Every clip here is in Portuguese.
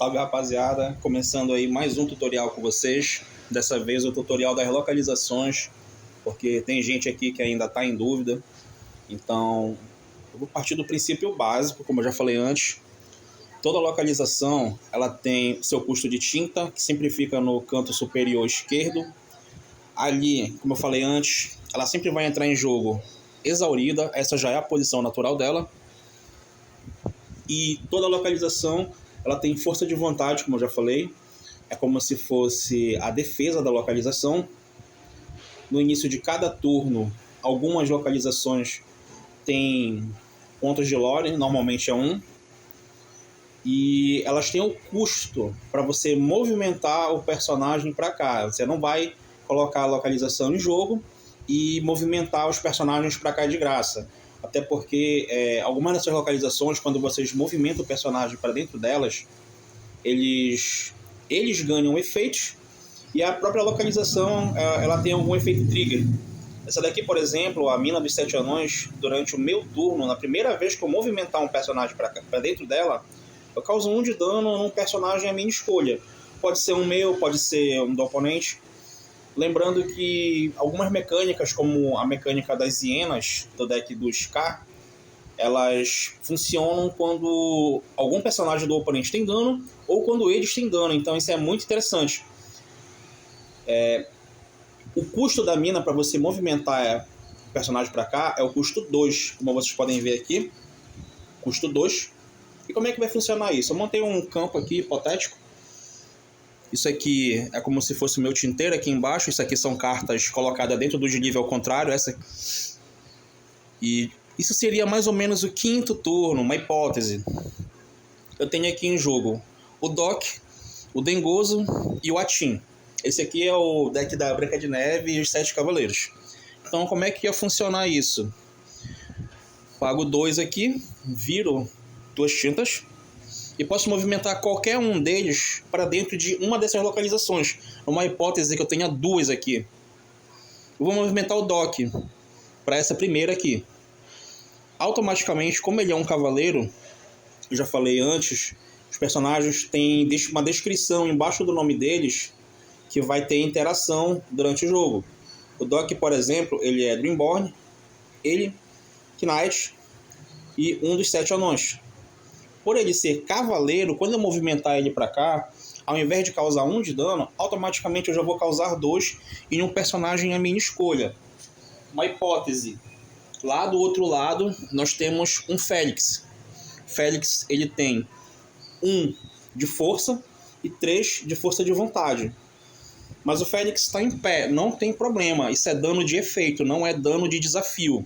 Salve, rapaziada, começando aí mais um tutorial com vocês. Dessa vez o tutorial das localizações, porque tem gente aqui que ainda está em dúvida. Então eu vou partir do princípio básico, como eu já falei antes. Toda localização ela tem seu custo de tinta, que sempre fica no canto superior esquerdo. Ali, como eu falei antes, ela sempre vai entrar em jogo exaurida, essa já é a posição natural dela. E toda localização ela tem força de vontade, como eu já falei. É como se fosse a defesa da localização. No início de cada turno, algumas localizações têm pontos de lore, normalmente é 1. E elas têm o custo para você movimentar o personagem para cá. Você não vai colocar a localização em jogo e movimentar os personagens para cá de graça. Até porque algumas dessas localizações, quando vocês movimentam o personagem para dentro delas, eles ganham efeitos e a própria localização ela tem algum efeito trigger. Essa daqui, por exemplo, a Mina dos Sete Anões, durante o meu turno, na primeira vez que eu movimentar um personagem para dentro dela, eu causo 1 de dano num personagem à minha escolha. Pode ser um meu, pode ser um do oponente. Lembrando que algumas mecânicas, como a mecânica das hienas do deck do Scar, elas funcionam quando algum personagem do oponente tem dano ou quando eles têm dano. Então isso é muito interessante. O custo da mina para você movimentar o personagem para cá é o custo 2, como vocês podem ver aqui. Custo 2. E como é que vai funcionar isso? Eu montei um campo aqui hipotético. Isso aqui é como se fosse o meu tinteiro aqui embaixo. Isso aqui são cartas colocadas dentro do desnível ao contrário. E isso seria mais ou menos o 5º turno, uma hipótese. Eu tenho aqui em jogo o Doc, o Dengoso e o Atim. Esse aqui é o deck da Branca de Neve e os 7 Cavaleiros. Então como é que ia funcionar isso? Pago 2 aqui, viro 2 tintas e posso movimentar qualquer um deles para dentro de uma dessas localizações. Uma hipótese que eu tenha 2 aqui. Eu vou movimentar o Doc para essa primeira aqui. Automaticamente, como ele é um cavaleiro, eu já falei antes, os personagens têm uma descrição embaixo do nome deles que vai ter interação durante o jogo. O Doc, por exemplo, ele é Dreamborn, ele, Knight e um dos 7 anões. Por ele ser cavaleiro, quando eu movimentar ele para cá, ao invés de causar 1 de dano, automaticamente eu já vou causar 2 em um personagem à minha escolha. Uma hipótese. Lá do outro lado, nós temos um Félix. Félix ele tem 1 de força e 3 de força de vontade. Mas o Félix está em pé, não tem problema. Isso é dano de efeito, não é dano de desafio.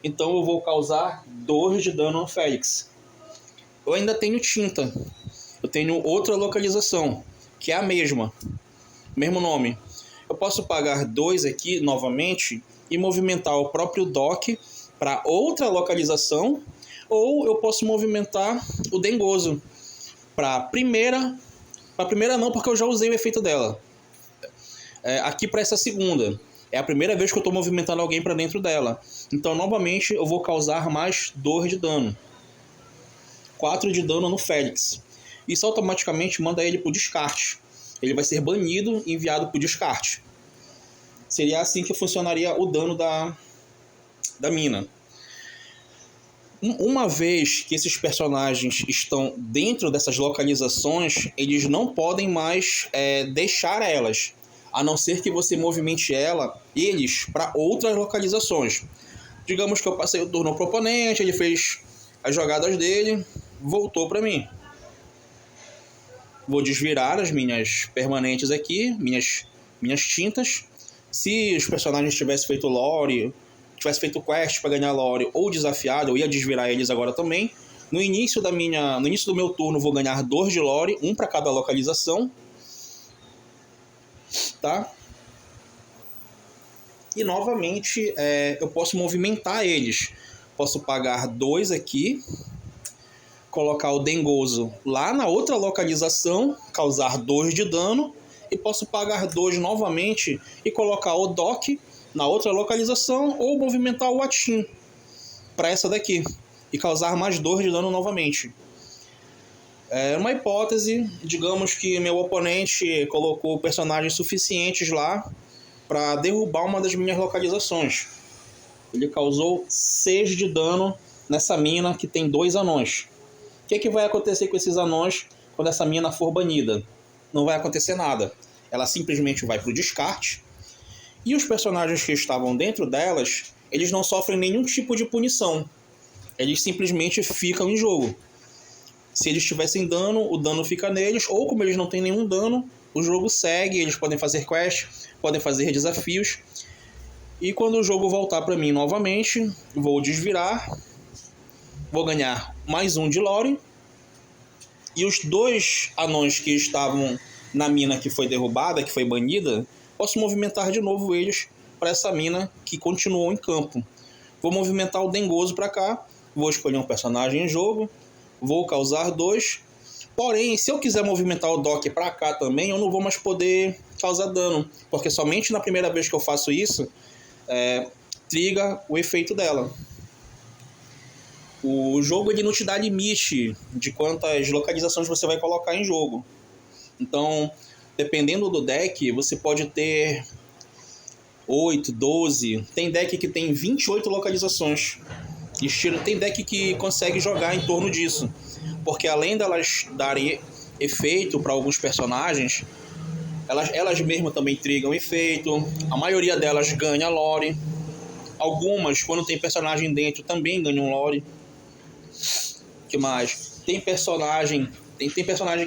Então eu vou causar 2 de dano no Félix. Eu ainda tenho tinta. Eu tenho outra localização, que é a mesma. Mesmo nome. Eu posso pagar 2 aqui novamente e movimentar o próprio Doc para outra localização. Ou eu posso movimentar o Dengoso para primeira. Para a primeira não, porque eu já usei o efeito dela. Aqui para essa segunda. É a primeira vez que eu estou movimentando alguém para dentro dela. Então, novamente, eu vou causar mais 2 de dano. 4 de dano no Félix. Isso automaticamente manda ele para o descarte. Ele vai ser banido e enviado para o descarte. Seria assim que funcionaria o dano da mina. Uma vez que esses personagens estão dentro dessas localizações, eles não podem mais deixar elas. A não ser que você movimente eles para outras localizações. Digamos que eu passei o turno para o oponente, ele fez as jogadas dele, voltou para mim. Vou desvirar as minhas permanentes aqui, minhas tintas. Se os personagens tivessem feito lore, tivesse feito quest para ganhar lore ou desafiado, eu ia desvirar eles agora também. No início do meu turno, vou ganhar 2 de lore, 1 para cada localização. Tá? E novamente eu posso movimentar eles. Posso pagar 2 aqui, colocar o Dengoso lá na outra localização, causar 2 de dano, e posso pagar 2 novamente e colocar o Doc na outra localização ou movimentar o Atim para essa daqui e causar mais 2 de dano novamente. Uma hipótese, digamos que meu oponente colocou personagens suficientes lá para derrubar uma das minhas localizações. Ele causou 6 de dano nessa mina que tem 2 anões. O que vai acontecer com esses anões quando essa mina for banida? Não vai acontecer nada. Ela simplesmente vai para o descarte. E os personagens que estavam dentro delas, eles não sofrem nenhum tipo de punição. Eles simplesmente ficam em jogo. Se eles tivessem dano, o dano fica neles. Ou como eles não têm nenhum dano, o jogo segue. Eles podem fazer quests, podem fazer desafios. E quando o jogo voltar para mim novamente, vou desvirar. Vou ganhar mais um de lore. E os 2 anões que estavam na mina que foi derrubada, que foi banida, posso movimentar de novo eles para essa mina que continuou em campo. Vou movimentar o Dengoso para cá. Vou escolher um personagem em jogo. Vou causar 2. Porém, se eu quiser movimentar o Doc para cá também, eu não vou mais poder causar dano. Porque somente na primeira vez que eu faço isso, triga o efeito dela. O jogo ele não te dá limite de quantas localizações você vai colocar em jogo. Então, dependendo do deck, você pode ter 8, 12. Tem deck que tem 28 localizações. Tem deck que consegue jogar em torno disso. Porque além delas darem efeito para alguns personagens, elas mesmas também trigam efeito. A maioria delas ganha lore. Algumas, quando tem personagem dentro, também ganham lore. O que mais? Tem personagem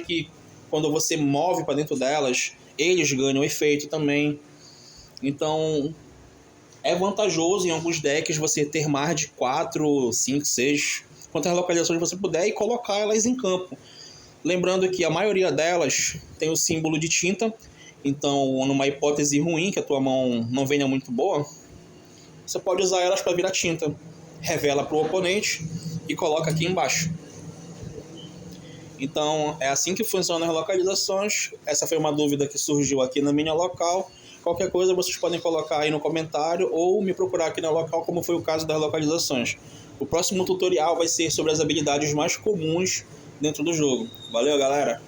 que quando você move para dentro delas, eles ganham efeito também. Então, é vantajoso em alguns decks você ter mais de 4, 5, 6, quantas localizações você puder e colocar elas em campo. Lembrando que a maioria delas tem o símbolo de tinta, então numa hipótese ruim, que a tua mão não venha muito boa, você pode usar elas para virar tinta. Revela para o oponente e coloca aqui embaixo. Então é assim que funcionam as localizações. Essa foi uma dúvida que surgiu aqui na minha local. Qualquer coisa vocês podem colocar aí no comentário ou me procurar aqui na local, como foi o caso das localizações. O próximo tutorial vai ser sobre as habilidades mais comuns dentro do jogo. Valeu, galera!